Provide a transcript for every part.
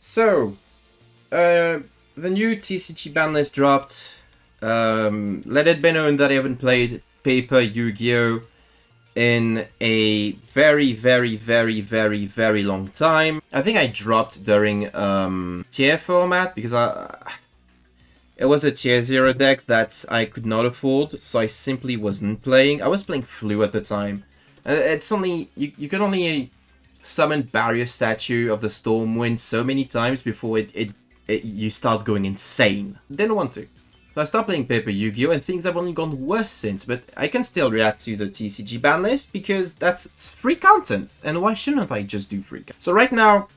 So, the new TCG ban list dropped. Let it be known that I haven't played Paper Yu-Gi-Oh! In a very, very, very, very, very long time. I think I dropped during tier format because it was a tier 0 deck that I could not afford, so I simply wasn't playing. I was playing Flu at the time. And it's only, you can only summon Barrier Statue of the Stormwind so many times before you start going insane. Didn't want to. So I stopped playing Paper Yu-Gi-Oh! And things have only gone worse since, but I can still react to the TCG ban list because that's free content, and why shouldn't I just do free content? So right now,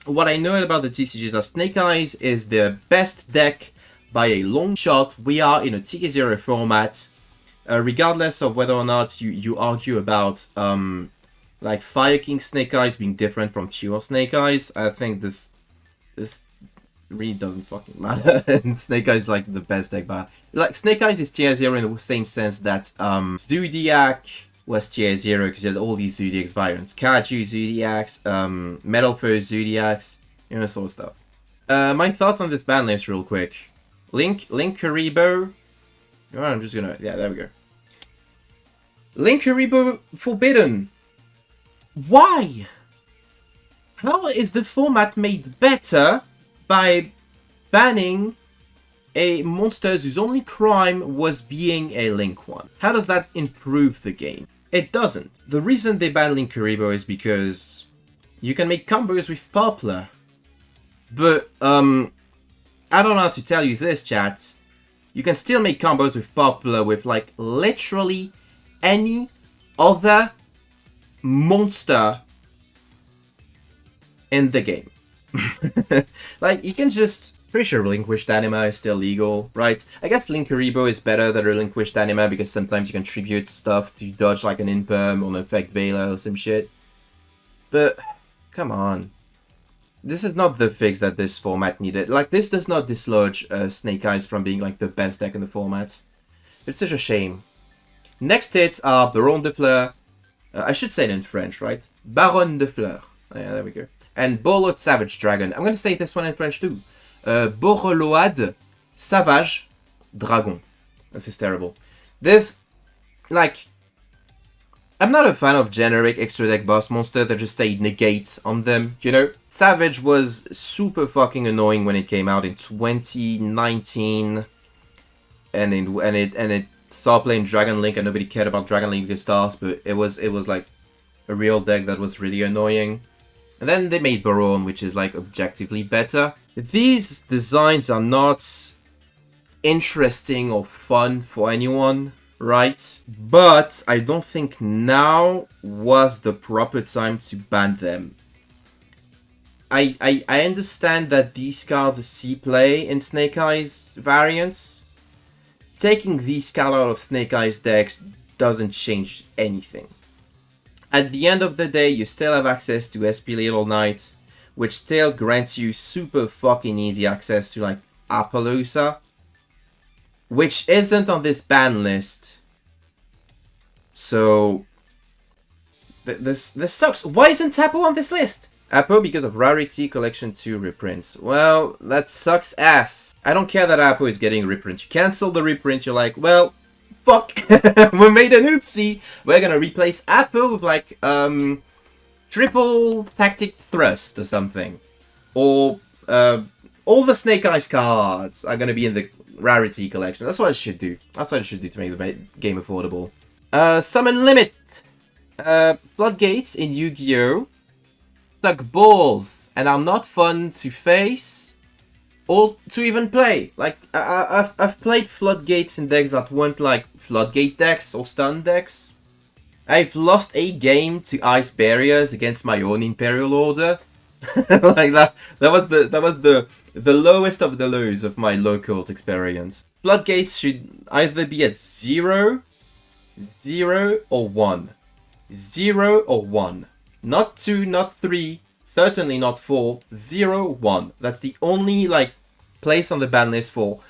what I know about the TCG is that Snake Eyes is the best deck by a long shot. We are in a tier 0 format, regardless of whether or not you argue about like Fire King Snake Eyes being different from pure Snake Eyes. I think this really doesn't fucking matter. And Snake Eyes is like the best deck, but like Snake Eyes is tier 0 in the same sense that Zodiac was tier 0 because you had all these Zodiacs variants. Kaiju Zodiacs, Metal Fur Zodiacs, you know, sort of stuff. My thoughts on this ban list real quick. Link Karibo. Oh, I'm just gonna, yeah, there we go. Link Karibo forbidden. Why? How is the format made better by banning a monster whose only crime was being a Link one? How does that improve the game? It doesn't. The reason they ban Link Karibo is because you can make combos with Poplar. But, I don't know how to tell you this, chat. You can still make combos with Poplar with, like, literally any other monster in the game. Like, you can just... Pretty sure Relinquished Anima is still legal, right? I guess Link Karibo is better than Relinquished Anima because sometimes you can tribute stuff to dodge like an Imperm or an Effect Veiler or some shit. But, come on. This is not the fix that this format needed. Like, this does not dislodge Snake Eyes from being, like, the best deck in the format. It's such a shame. Next hits are Baron de Fleur. I should say it in French, right? Baron de Fleur. Oh, yeah, there we go. And Borload Savage Dragon. I'm going to say this one in French too. Borload Savage Dragon. This is terrible. This, like... I'm not a fan of generic extra deck boss monster that just say negate on them, you know? Savage was super fucking annoying when it came out in 2019. And it started playing Dragon Link and nobody cared about Dragon Link because stars, but it was like a real deck that was really annoying. And then they made Baron, which is like objectively better. These designs are not interesting or fun for anyone, right? But I don't think now was the proper time to ban them. I understand that these cards see play in Snake Eyes variants. Taking these cards out of Snake Eyes decks doesn't change anything. At the end of the day, you still have access to SP Little Knight, which still grants you super fucking easy access to like Appaloosa, which isn't on this ban list. So this sucks. Why isn't Tapo on this list? Apo because of Rarity Collection 2 reprints. Well, that sucks ass. I don't care that Apo is getting a reprint. You cancel the reprint, you're like, well, fuck. We made an oopsie. We're gonna replace Apo with like triple tactic thrust or something. Or all the Snake Eyes cards are gonna be in the Rarity Collection. That's what I should do. That's what I should do to make the game affordable. Summon Limit. Floodgates in Yu-Gi-Oh! Suck balls and are not fun to face or to even play. Like, I've played Floodgates in decks that weren't like Floodgate decks or stun decks. I've lost a game to Ice Barriers against my own Imperial Order. Like that was the lowest of the lows of my locals experience. Floodgates should either be at 0, 0 or 1. 0 or 1. Not 2, not 3, certainly not 4, 0, 1. That's the only, like, place on the ban list for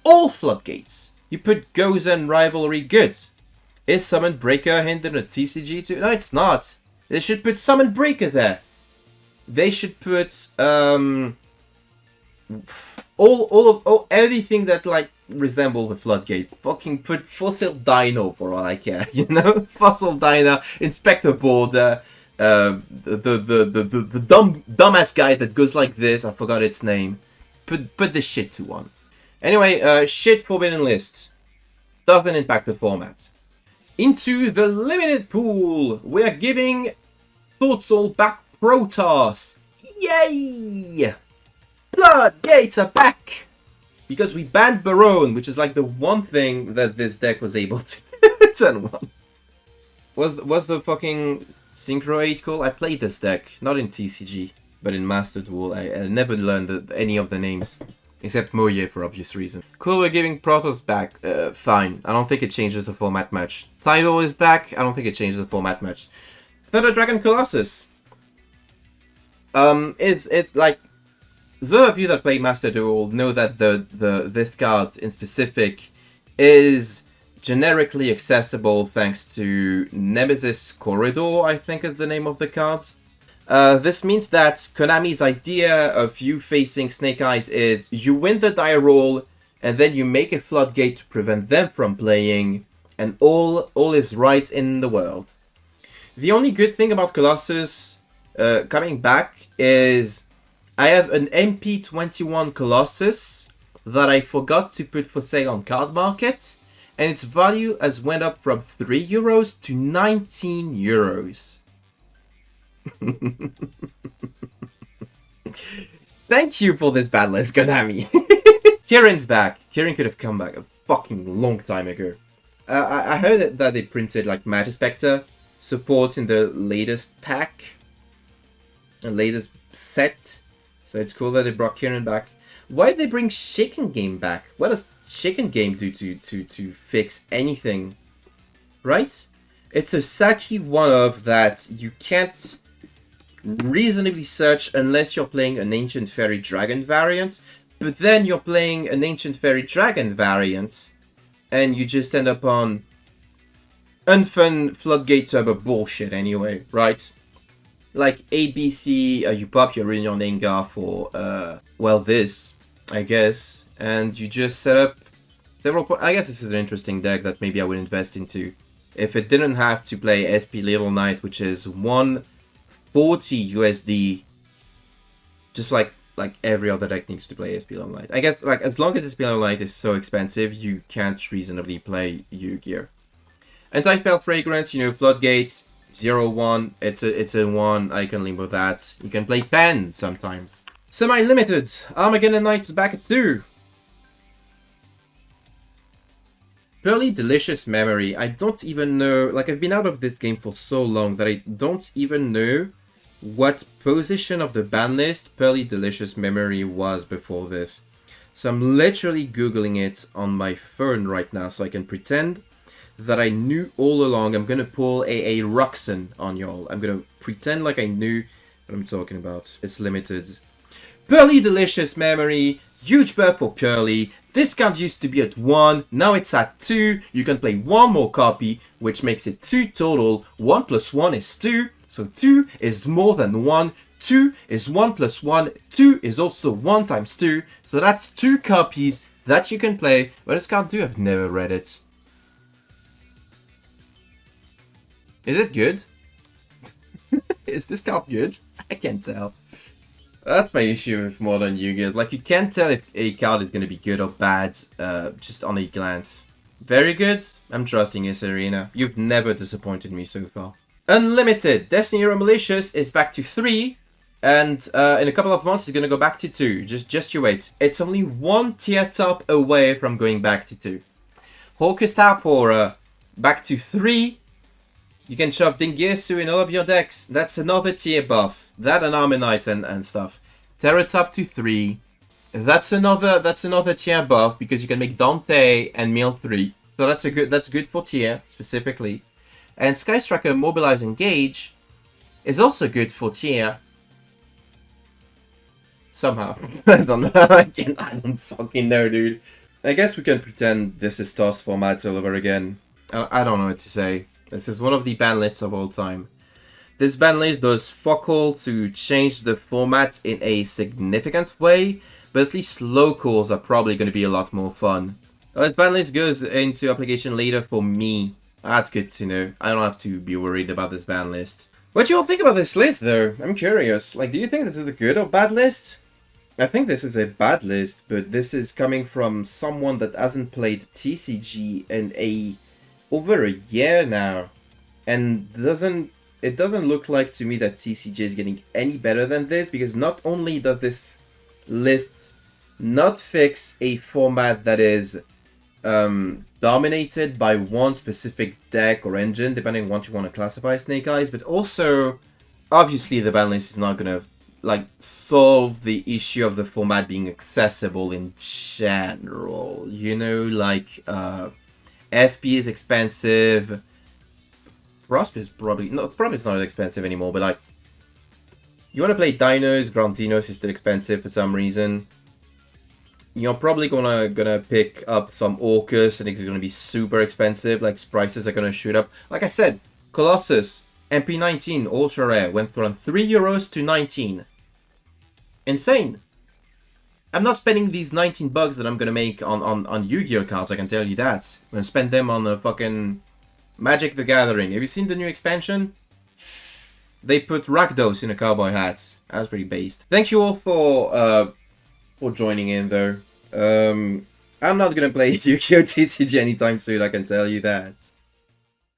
all Floodgates. You put Gozen Rivalry good. Is Summon Breaker hinted at TCG too? No, it's not. They should put Summon Breaker there. They should put, Anything that like resembles the Floodgate. Fucking put Fossil Dino for all I care, you know? Fossil Dino, Inspector Border, the dumbass guy that goes like this. I forgot its name. Put the shit to one. Anyway, shit forbidden list doesn't impact the format. Into the limited pool, we are giving Thoughtsoul back Protoss. Yay! Floodgates are back! Because we banned Barone, which is like the one thing that this deck was able to turn one. Was the fucking Synchro 8 cool? I played this deck, not in TCG, but in Master Duel. I never learned any of the names. Except Moye for obvious reasons. Cool, we're giving Protoss back. Fine. I don't think it changes the format much. Tidal is back. I don't think it changes the format much. Thunder Dragon Colossus. It's like those of you that play Master Duel know that this card in specific is generically accessible thanks to Nemesis Corridor, I think is the name of the card. This means that Konami's idea of you facing Snake Eyes is you win the die roll and then you make a Floodgate to prevent them from playing, and all is right in the world. The only good thing about Colossus coming back is I have an MP21 Colossus that I forgot to put for sale on Card Market, and its value has went up from 3 euros to 19 euros. Thank you for this Banlist, Konami. Kieran's back. Kieran could have come back a fucking long time ago. I heard that they printed like Matter Spectre support in the latest pack, the latest set. So it's cool that they brought Kieran back. Why did they bring Shaken Game back? What does Shaken Game do to fix anything? Right? It's a Saki one-of that you can't reasonably search unless you're playing an Ancient Fairy Dragon variant, but then you're playing an Ancient Fairy Dragon variant and you just end up on unfun Floodgate Turbo bullshit anyway, right? Like ABC, you pop your Union Nengar for, well, this, I guess, and you just set up several I guess this is an interesting deck that maybe I would invest into if it didn't have to play SP Little Knight, which is 140 USD, just like every other deck needs to play SP Little Knight. I guess like as long as SP Little Knight is so expensive, you can't reasonably play Yu-Gi-Oh! Anti-Spell Fragrance, you know, Floodgate, 0-1, it's a 1, I can live with that. You can play Pen sometimes. Semi-limited, Armageddon Knights back at 2. Pearly Delicious Memory, I don't even know, like I've been out of this game for so long that I don't even know what position of the ban list Pearly Delicious Memory was before this. So I'm literally Googling it on my phone right now so I can pretend that I knew all along. I'm going to pull a Roxanne on y'all. I'm going to pretend like I knew what I'm talking about. It's limited. Pearly Delicious Memory, huge buff for Pearly. This card used to be at 1, now it's at 2. You can play one more copy, which makes it 2 total. 1 plus 1 is 2, so 2 is more than 1. 2 is 1 plus 1, 2 is also 1 times 2. So that's 2 copies that you can play. What does this card do? I've never read it. Is it good? Is this card good? I can't tell. That's my issue with modern Yu-Gi-Oh! Like, you can't tell if a card is going to be good or bad just on a glance. Very good. I'm trusting you, Serena. You've never disappointed me so far. Unlimited. Destiny Hero Malicious is back to 3. And in a couple of months, it's going to go back to 2. Just you wait. It's only 1 tier top away from going back to 2. Hawker Starpora back to 3. You can shove Dingirsu in all of your decks. That's another tier buff. That and Armor Knight and stuff. Terra top to 3. That's another tier buff because you can make Dante and Mill 3. So that's good for tier specifically. And Sky Striker Mobilize Engage is also good for tier. Somehow. I don't know. I don't fucking know, dude. I guess we can pretend this is TOS format all over again. I don't know what to say. This is one of the ban lists of all time. This ban list does fuck all to change the format in a significant way, but at least locals are probably going to be a lot more fun. This ban list goes into application later for me. That's good to know. I don't have to be worried about this ban list. What do you all think about this list, though? I'm curious. Like, do you think this is a good or bad list? I think this is a bad list, but this is coming from someone that hasn't played TCG in over a year now, and it doesn't look like to me that TCG is getting any better than this, because not only does this list not fix a format that is dominated by one specific deck or engine, depending on what you want to classify Snake Eyes, but also, obviously, the Banlist is not gonna like solve the issue of the format being accessible in general. You know, like SP is expensive. Rasp is probably not. Probably it's not expensive anymore, but like, you want to play Dinos, Grand Xenos is still expensive for some reason. You're probably gonna pick up some Orcus, and it's gonna be super expensive. Like, prices are gonna shoot up. Like I said, Colossus MP19 ultra rare went from €3 to 19. Insane. I'm not spending these 19 bucks that I'm gonna make on Yu-Gi-Oh cards. I can tell you that. I'm gonna spend them on a fucking Magic the Gathering. Have you seen the new expansion? They put Rakdos in a cowboy hat. That was pretty based. Thank you all for joining in, though. I'm not gonna play Yu-Gi-Oh! TCG anytime soon, I can tell you that.